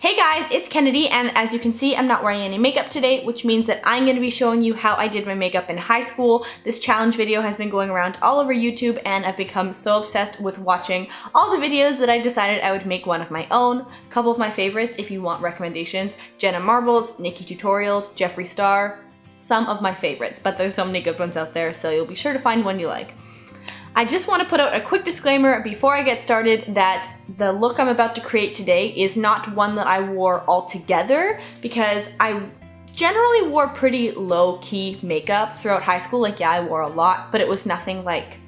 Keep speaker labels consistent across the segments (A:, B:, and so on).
A: Hey guys, it's Kennedy, and as you can see, I'm not wearing any makeup today, which means that I'm going to be showing you how I did my makeup in high school. This challenge video has been going around all over YouTube, and I've become so obsessed with watching all the videos that I decided I would make one of my own. A couple of my favorites, if you want recommendations: Jenna Marbles, Nikki Tutorials, Jeffree Star. Some of my favorites, but there's so many good ones out there, so you'll be sure to find one you like. I just want to put out a quick disclaimer before I get started that the look I'm about to create today is not one that I wore altogether, because I generally wore pretty low-key makeup throughout high school. Like, yeah, I wore a lot, but it was nothing like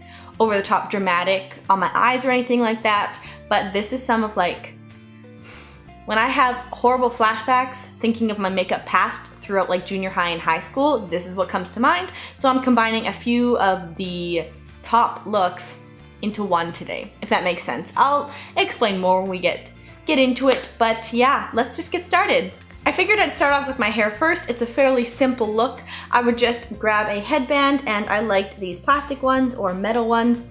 A: over-the-top dramatic on my eyes or anything like that. But this is some of like, when I have horrible flashbacks thinking of my makeup past throughout like junior high and high school, this is what comes to mind. So I'm combining a few of the top looks into one today, if that makes sense. I'll explain more when we get into it, but yeah, let's just get started. I figured I'd start off with my hair first. It's a fairly simple look. I would just grab a headband, and I liked these plastic ones or metal ones.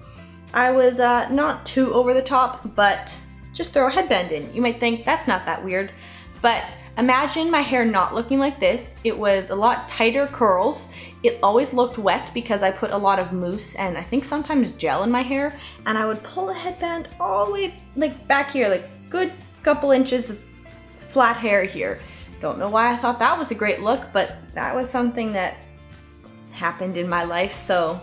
A: I was not too over the top, but just throw a headband in. You might think that's not that weird, but imagine my hair not looking like this. It was a lot tighter curls. It always looked wet because I put a lot of mousse and I think sometimes gel in my hair, and I would pull the headband all the way like back here, like good couple inches of flat hair here. Don't know why I thought that was a great look, but that was something that happened in my life. So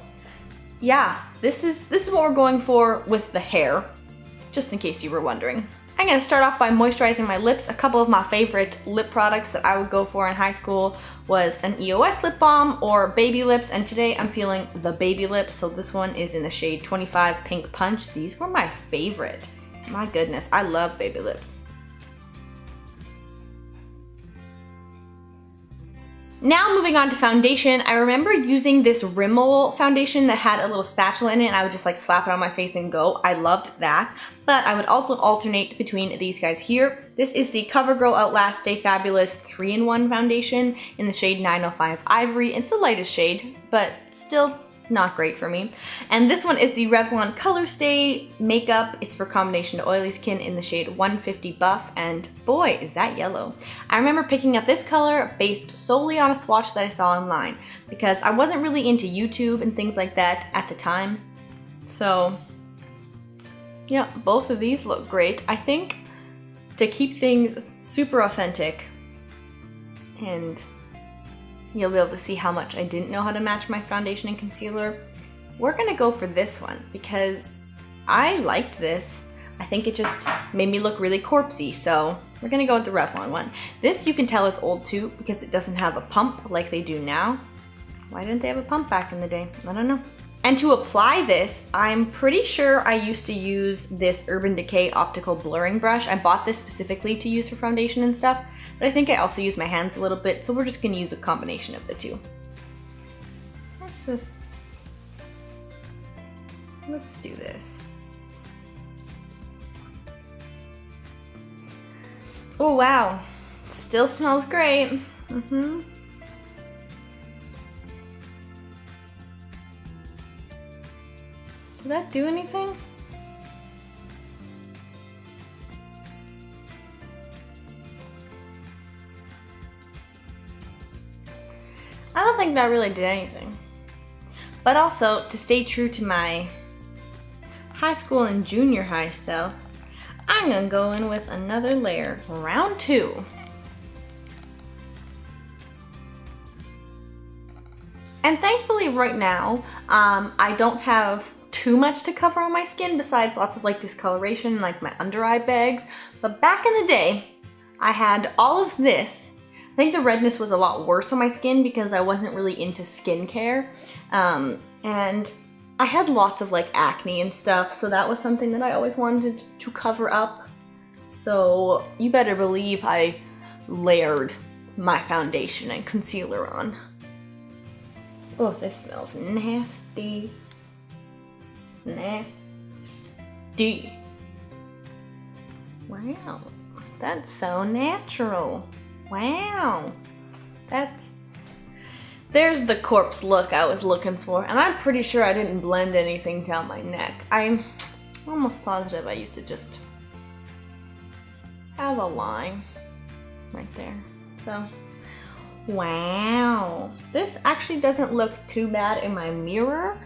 A: yeah, this is what we're going for with the hair, just in case you were wondering. I'm going to start off by moisturizing my lips. A couple of my favorite lip products that I would go for in high school was an EOS lip balm or baby lips, and today I'm feeling the baby lips, so this one is in the shade 25 Pink Punch. These were my favorite. My goodness, I love baby lips. Now moving on to foundation, I remember using this Rimmel foundation that had a little spatula in it, and I would just like slap it on my face and go. I loved that, but I would also alternate between these guys here. This is the CoverGirl Outlast Stay Fabulous 3-in-1 foundation in the shade 905 Ivory. It's the lightest shade, but still not great for me. And this one is the Revlon Color Stay Makeup. It's for combination to oily skin in the shade 150 Buff, and boy, is that yellow. I remember picking up this color based solely on a swatch that I saw online, because I wasn't really into YouTube and things like that at the time. So yeah, both of these look great. I think to keep things super authentic, and you'll be able to see how much I didn't know how to match my foundation and concealer, we're gonna go for this one because I liked this. I think it just made me look really corpsey, so we're gonna go with the Revlon one. This you can tell is old too because it doesn't have a pump like they do now. Why didn't they have a pump back in the day? I don't know. And to apply this, I'm pretty sure I used to use this Urban Decay optical blurring brush. I bought this specifically to use for foundation and stuff, but I think I also use my hands a little bit, so we're just gonna use a combination of the two. Let's do this. Oh wow, still smells great. Did that do anything? I don't think that really did anything. But also, to stay true to my high school and junior high self, I'm gonna go in with another layer, round 2. And thankfully right now, I don't have too much to cover on my skin besides lots of like discoloration and like my under eye bags. But back in the day, I had all of this. I think the redness was a lot worse on my skin because I wasn't really into skincare. And I had lots of like acne and stuff, so that was something that I always wanted to cover up. So you better believe I layered my foundation and concealer on. Oh, this smells nasty. Nasty. Wow, that's so natural. Wow, there's the corpse look I was looking for, and I'm pretty sure I didn't blend anything down my neck. I'm almost positive I used to just have a line. right there. So, wow. This actually doesn't look too bad in my mirror,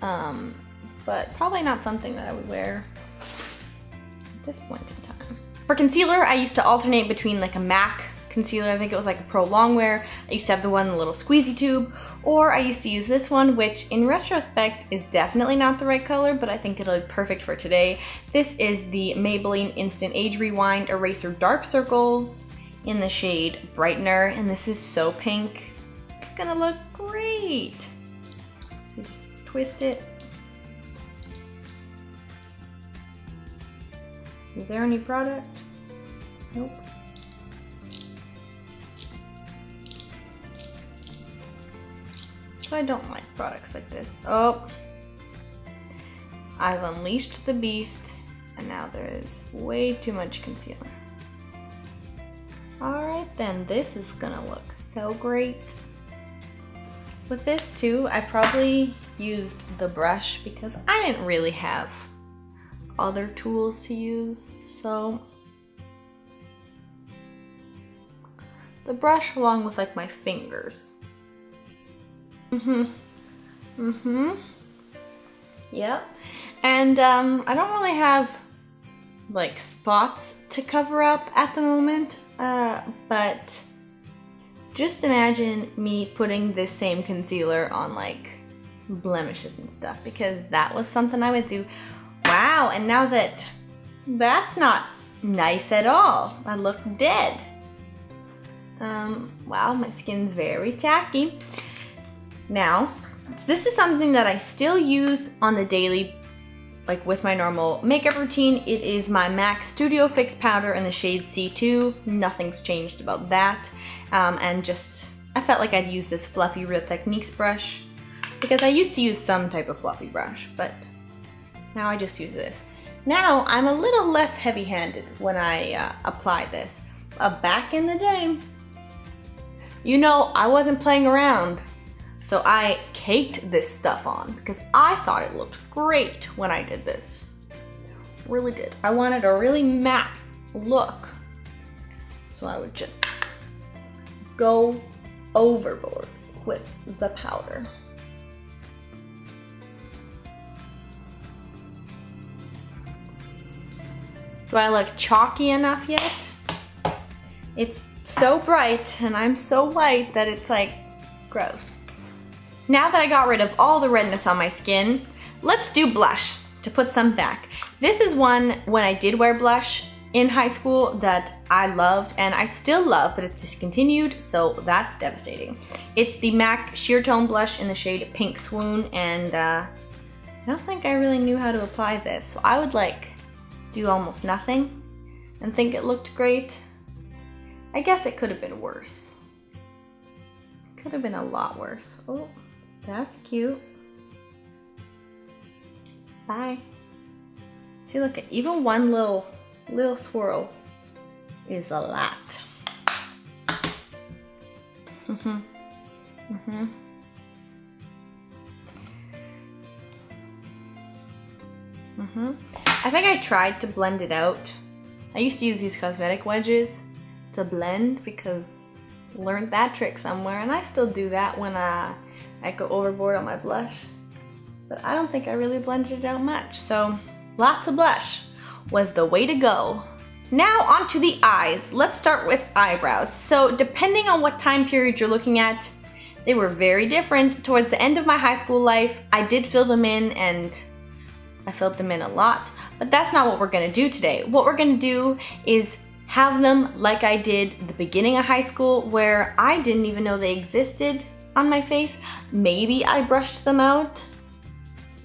A: but probably not something that I would wear at this point in time. For concealer, I used to alternate between like a MAC concealer, I think it was like a Pro Longwear. I used to have the one in the little squeezy tube, or I used to use this one, which in retrospect is definitely not the right color, but I think it'll be perfect for today. This is the Maybelline Instant Age Rewind Eraser Dark Circles in the shade Brightener, and this is so pink. It's gonna look great. So just twist it. Is there any product? Nope. So I don't like products like this. Oh, I've unleashed the beast, and now there is way too much concealer. All right then, this is gonna look so great. With this too, I probably used the brush because I didn't really have other tools to use, so the brush along with like my fingers. Yep. And I don't really have like spots to cover up at the moment, but just imagine me putting this same concealer on like blemishes and stuff, because that was something I would do. Wow, and now that's not nice at all. I look dead. Wow, my skin's very tacky. Now, this is something that I still use on the daily, like with my normal makeup routine. It is my MAC Studio Fix powder in the shade C2. Nothing's changed about that. And just, I felt like I'd use this fluffy Real Techniques brush because I used to use some type of fluffy brush, but now I just use this. Now, I'm a little less heavy-handed when I apply this. Back in the day, you know, I wasn't playing around. So I caked this stuff on because I thought it looked great when I did this. Really did. I wanted a really matte look. So I would just go overboard with the powder. Do I look chalky enough yet? It's so bright and I'm so white that it's like gross. Now that I got rid of all the redness on my skin, let's do blush to put some back. This is one when I did wear blush in high school that I loved and I still love, but it's discontinued, so that's devastating. It's the MAC Sheer Tone Blush in the shade Pink Swoon, and I don't think I really knew how to apply this, so I would like do almost nothing and think it looked great. I guess it could have been worse. Could have been a lot worse. Oh. That's cute. Bye. See, look, at even one little swirl is a lot. I think I tried to blend it out. I used to use these cosmetic wedges to blend because I learned that trick somewhere, and I still do that when I go overboard on my blush. But I don't think I really blended it out much, so lots of blush was the way to go. Now onto the eyes. Let's start with eyebrows. So depending on what time period you're looking at, they were very different. Towards the end of my high school life, I did fill them in, and I filled them in a lot, but that's not what we're gonna do today. What we're gonna do is have them like I did the beginning of high school, where I didn't even know they existed on my face. Maybe I brushed them out,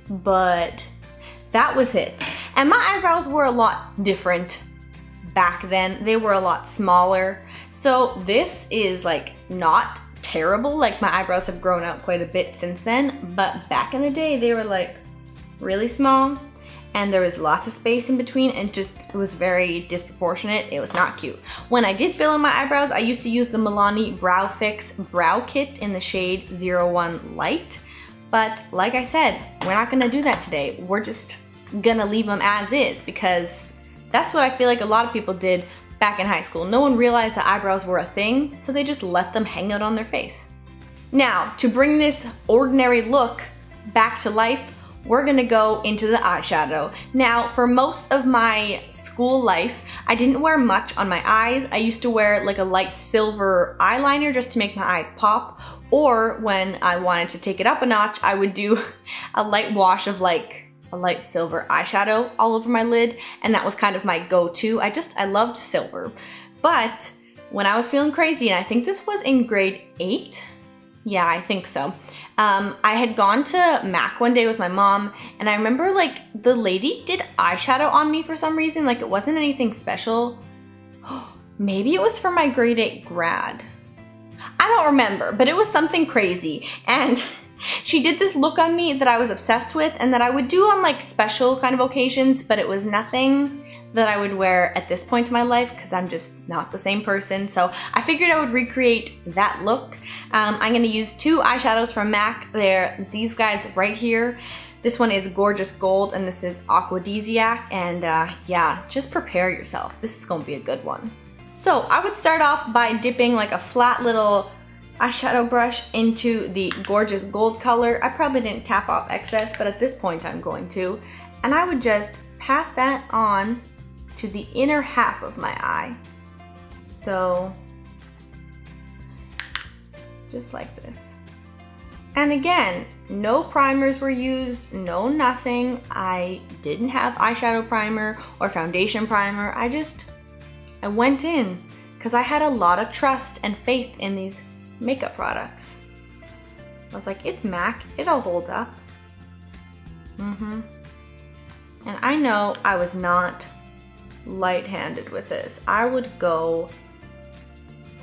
A: but that was it. And my eyebrows were a lot different back then. They were a lot smaller. So this is like not terrible. Like my eyebrows have grown out quite a bit since then, but back in the day they were like really small and there was lots of space in between, and it was very disproportionate. It was not cute. When I did fill in my eyebrows, I used to use the Milani Brow Fix Brow Kit in the shade 01 Light. But like I said, we're not gonna do that today. We're just gonna leave them as is, because that's what I feel like a lot of people did back in high school. No one realized that eyebrows were a thing, so they just let them hang out on their face. Now, to bring this ordinary look back to life, we're gonna go into the eyeshadow. Now, for most of my school life, I didn't wear much on my eyes. I used to wear like a light silver eyeliner just to make my eyes pop, or when I wanted to take it up a notch, I would do a light wash of like a light silver eyeshadow all over my lid, and that was kind of my go-to. I loved silver. But when I was feeling crazy, and I think this was in grade 8, yeah, I think so. I had gone to MAC one day with my mom, and I remember like the lady did eyeshadow on me for some reason. Like it wasn't anything special. Maybe it was for my grade 8 grad. I don't remember, but it was something crazy. And she did this look on me that I was obsessed with and that I would do on like special kind of occasions, but it was nothing that I would wear at this point in my life because I'm just not the same person. So I figured I would recreate that look. I'm gonna use 2 eyeshadows from MAC. They're these guys right here. This one is Gorgeous Gold and this is Aquadesiac. And yeah, just prepare yourself. This is gonna be a good one. So I would start off by dipping like a flat little eyeshadow brush into the Gorgeous Gold color. I probably didn't tap off excess, but at this point I'm going to. And I would just pat that on to the inner half of my eye. So just like this. And again, no primers were used, no nothing. I didn't have eyeshadow primer or foundation primer. I went in because I had a lot of trust and faith in these makeup products. I was like, it's MAC, it'll hold up. And I know I was not light-handed with this. I would go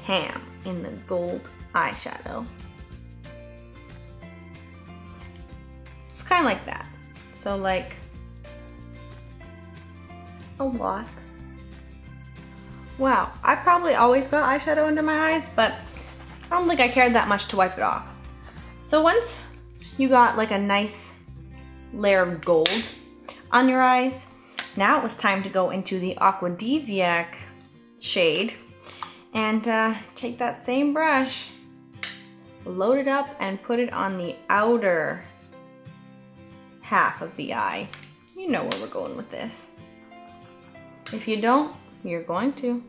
A: ham in the gold eyeshadow. It's kind of like that. So like a lot. Wow, I probably always got eyeshadow under my eyes, but I don't think I cared that much to wipe it off. So once you got like a nice layer of gold on your eyes, now it was time to go into the Aquadesiac shade and take that same brush, load it up and put it on the outer half of the eye. You know where we're going with this. If you don't, you're going to.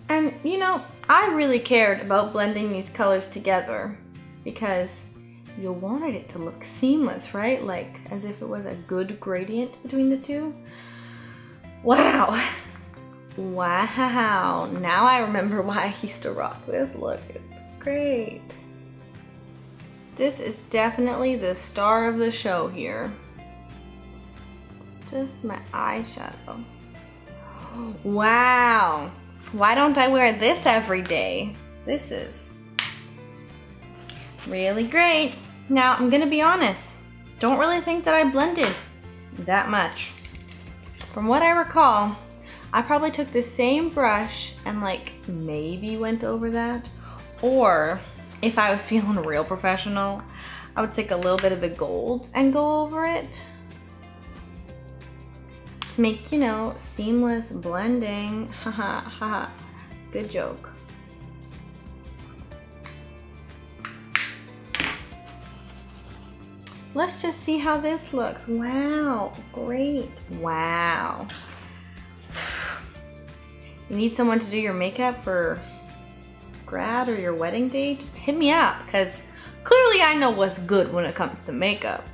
A: And you know, I really cared about blending these colors together because you wanted it to look seamless, right? Like as if it was a good gradient between the two. Wow. Wow. Now I remember why I used to rock this look. It's great. This is definitely the star of the show here. It's just my eyeshadow. Wow. Why don't I wear this every day? This is really great. Now, I'm gonna be honest. Don't really think that I blended that much. From what I recall, I probably took the same brush and like maybe went over that. Or if I was feeling real professional, I would take a little bit of the gold and go over it to make, you know, seamless blending. Haha, haha. Good joke. Let's just see how this looks. Wow, great. Wow. You need someone to do your makeup for grad or your wedding day? Just hit me up, because clearly I know what's good when it comes to makeup.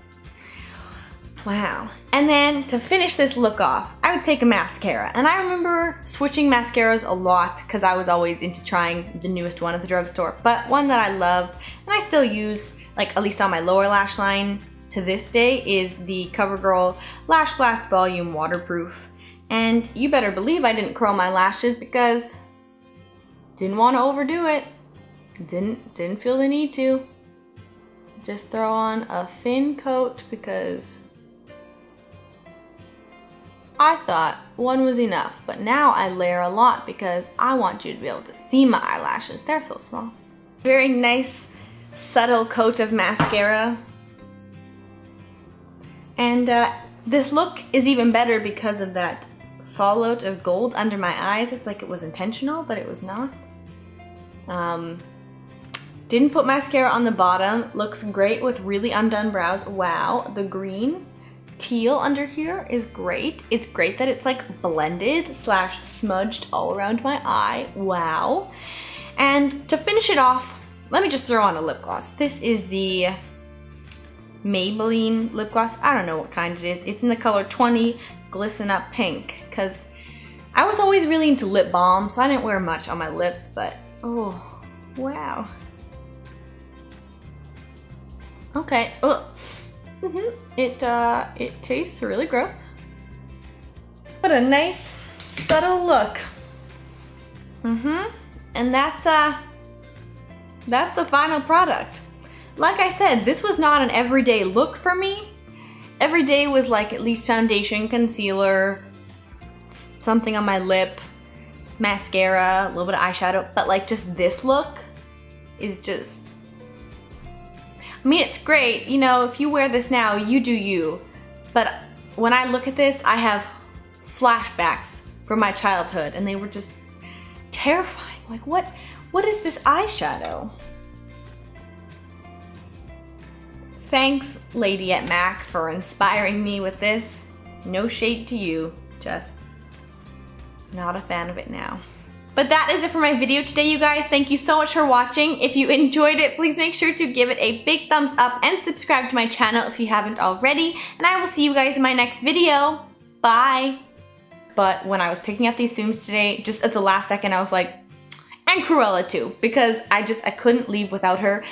A: Wow. And then to finish this look off, I would take a mascara. And I remember switching mascaras a lot because I was always into trying the newest one at the drugstore. But one that I loved and I still use, like at least on my lower lash line to this day, is the CoverGirl Lash Blast Volume Waterproof. And you better believe I didn't curl my lashes because didn't want to overdo it. Didn't feel the need to. Just throw on a thin coat because I thought one was enough, but now I layer a lot because I want you to be able to see my eyelashes. They're so small. Very nice, subtle coat of mascara. And this look is even better because of that fallout of gold under my eyes. It's like it was intentional, but it was not. Didn't put mascara on the bottom. Looks great with really undone brows. Wow, the green teal under here is great. It's great that it's like blended / smudged all around my eye. Wow. And to finish it off, let me just throw on a lip gloss. This is the Maybelline lip gloss. I don't know what kind it is. It's in the color 20 Glisten Up Pink, because I was always really into lip balm, so I didn't wear much on my lips, but oh, wow. Okay. Ugh. It tastes really gross. What a nice, subtle look. And that's the final product. Like I said, this was not an everyday look for me. Every day was like at least foundation, concealer, something on my lip, mascara, a little bit of eyeshadow, but like just this look is just, I mean, it's great, you know, if you wear this now, you do you. But when I look at this, I have flashbacks from my childhood, and they were just terrifying. Like, what is this eyeshadow? Thanks, lady at MAC, for inspiring me with this. No shade to you, just not a fan of it now. But that is it for my video today, you guys. Thank you so much for watching. If you enjoyed it, please make sure to give it a big thumbs up and subscribe to my channel if you haven't already. And I will see you guys in my next video. Bye. But when I was picking up these zooms today, just at the last second, I was like, and Cruella too, because I couldn't leave without her.